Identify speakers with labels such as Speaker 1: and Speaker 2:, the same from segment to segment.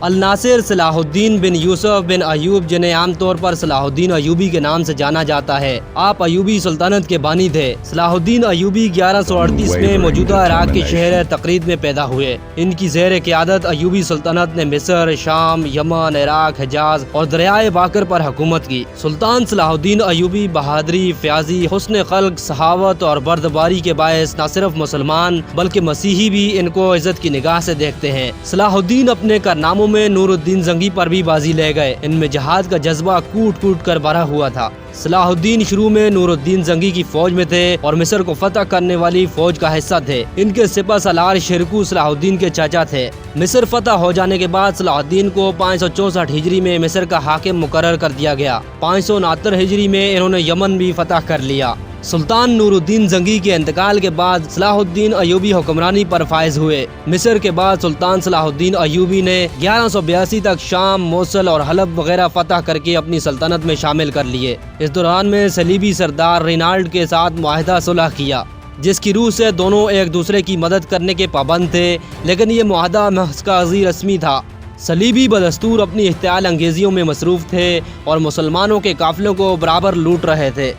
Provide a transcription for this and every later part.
Speaker 1: الناصر صلاح الدین بن یوسف بن ایوب، جنہیں عام طور پر صلاح الدین ایوبی کے نام سے جانا جاتا ہے، آپ ایوبی سلطنت کے بانی تھے۔ صلاح الدین ایوبی 1138 میں موجودہ عراق کے شہر تقریب میں پیدا ہوئے۔ ان کی زیر قیادت ایوبی سلطنت نے مصر، شام، یمن، عراق، حجاز اور دریائے باکر پر حکومت کی۔ سلطان صلاح الدین ایوبی بہادری، فیاضی، حسن خلق، سخاوت اور بردباری کے باعث نہ صرف مسلمان بلکہ مسیحی بھی ان کو عزت کی نگاہ سے دیکھتے ہیں۔ صلاح الدین اپنے کارناموں میں نور الدین زنگی پر بھی بازی لے گئے۔ ان میں جہاد کا جذبہ کوٹ کوٹ کر بھرا ہوا تھا۔ صلاح الدین شروع میں نور الدین زنگی کی فوج میں تھے اور مصر کو فتح کرنے والی فوج کا حصہ تھے۔ ان کے سپہ سالار شرکو صلاح الدین کے چاچا تھے۔ مصر فتح ہو جانے کے بعد صلاح الدین کو 564 ہجری میں مصر کا حاکم مقرر کر دیا گیا۔ 569 ہجری میں انہوں نے یمن بھی فتح کر لیا۔ سلطان نور الدین زنگی کے انتقال کے بعد صلاح الدین ایوبی حکمرانی پر فائز ہوئے۔ مصر کے بعد سلطان صلاح الدین ایوبی نے 1182 تک شام، موصل اور حلب وغیرہ فتح کر کے اپنی سلطنت میں شامل کر لیے۔ اس دوران میں صلیبی سردار رینالڈ کے ساتھ معاہدہ صلح کیا، جس کی روح سے دونوں ایک دوسرے کی مدد کرنے کے پابند تھے، لیکن یہ معاہدہ محض کاغذی رسمی تھا۔ صلیبی بدستور اپنی احتعال انگیزیوں میں مصروف تھے اور مسلمانوں کے قافلوں کو برابر لوٹ رہے تھے۔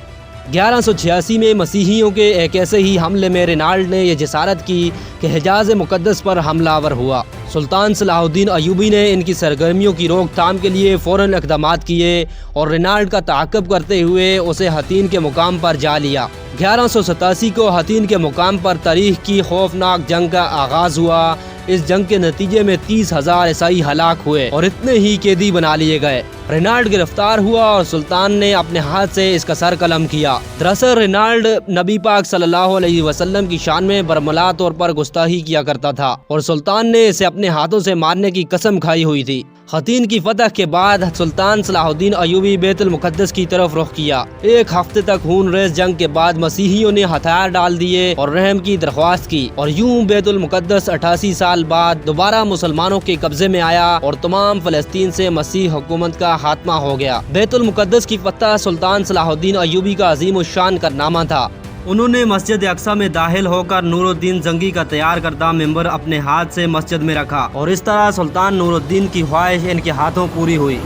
Speaker 1: 1186 میں مسیحیوں کے ایک ایسے ہی حملے میں رینالڈ نے یہ جسارت کی کہ حجاز مقدس پر حملہ آور ہوا۔ سلطان صلاح الدین ایوبی نے ان کی سرگرمیوں کی روک تھام کے لیے فوراً اقدامات کیے اور رینالڈ کا تعاقب کرتے ہوئے اسے حطین کے مقام پر جا لیا۔ 1187 کو حطین کے مقام پر تاریخ کی خوفناک جنگ کا آغاز ہوا۔ اس جنگ کے نتیجے میں 30,000 عیسائی ہلاک ہوئے اور اتنے ہی قیدی بنا لیے گئے۔ رینالڈ گرفتار ہوا اور سلطان نے اپنے ہاتھ سے اس کا سر قلم کیا۔ دراصل رینالڈ نبی پاک صلی اللہ علیہ وسلم کی شان میں برملا طور پر گستاخی کیا کرتا تھا اور سلطان نے اسے اپنے ہاتھوں سے مارنے کی قسم کھائی ہوئی تھی۔ حطین کی فتح کے بعد سلطان صلاح الدین ایوبی بیت المقدس کی طرف رخ کیا۔ ایک ہفتے تک خون ریز جنگ کے بعد مسیحیوں نے ہتھیار ڈال دیے اور رحم کی درخواست کی، اور یوں بیت المقدس 88 سال بعد دوبارہ مسلمانوں کے قبضے میں آیا اور تمام فلسطین سے مسیح حکومت کا خاتمہ ہو گیا۔ بیت المقدس کی فتح سلطان صلاح الدین ایوبی کا عظیم الشان کارنامہ تھا۔ انہوں نے مسجد اقصی میں داخل ہو کر نور الدین زنگی کا تیار کردہ ممبر اپنے ہاتھ سے مسجد میں رکھا اور اس طرح سلطان نور الدین کی خواہش ان کے ہاتھوں پوری ہوئی۔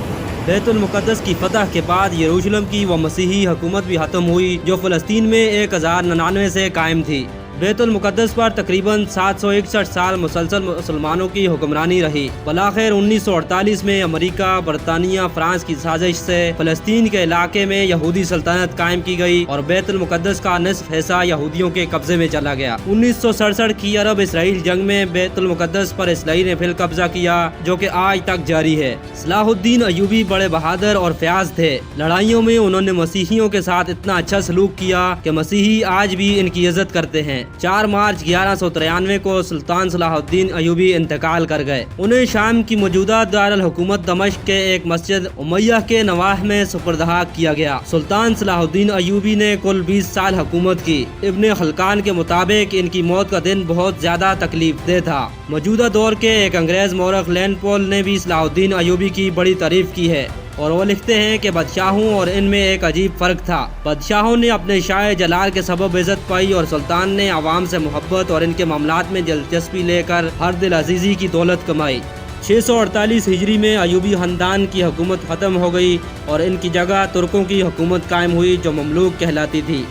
Speaker 1: بیت المقدس کی فتح کے بعد یروشلم کی وہ مسیحی حکومت بھی ختم ہوئی جو فلسطین میں 1099 سے قائم تھی۔ بیت المقدس پر تقریباً 761 سال مسلسل مسلمانوں کی حکمرانی رہی۔ بالآخر 1948 میں امریکہ، برطانیہ، فرانس کی سازش سے فلسطین کے علاقے میں یہودی سلطنت قائم کی گئی اور بیت المقدس کا نصف حصہ یہودیوں کے قبضے میں چلا گیا۔ 1967 کی عرب اسرائیل جنگ میں بیت المقدس پر اسرائیل نے پھر قبضہ کیا، جو کہ آج تک جاری ہے۔ صلاح الدین ایوبی بڑے بہادر اور فیاض تھے۔ لڑائیوں میں انہوں نے مسیحیوں کے ساتھ اتنا اچھا سلوک کیا کہ مسیحی آج بھی ان کی عزت کرتے ہیں۔ 4 مارچ 1193 کو سلطان صلاح الدین ایوبی انتقال کر گئے۔ انہیں شام کی موجودہ دارالحکومت دمشق کے ایک مسجد امیہ کے نواح میں سپردحق کیا گیا۔ سلطان صلاح الدین ایوبی نے کل 20 سال حکومت کی۔ ابن خلقان کے مطابق ان کی موت کا دن بہت زیادہ تکلیف دہ تھا۔ موجودہ دور کے ایک انگریز مورخ لین پول نے بھی صلاح الدین ایوبی کی بڑی تعریف کی ہے اور وہ لکھتے ہیں کہ بادشاہوں اور ان میں ایک عجیب فرق تھا۔ بادشاہوں نے اپنے شاہ جلال کے سبب عزت پائی اور سلطان نے عوام سے محبت اور ان کے معاملات میں دلچسپی لے کر ہر دل عزیزی کی دولت کمائی۔ 648 ہجری میں ایوبی خاندان کی حکومت ختم ہو گئی اور ان کی جگہ ترکوں کی حکومت قائم ہوئی جو مملوک کہلاتی تھی۔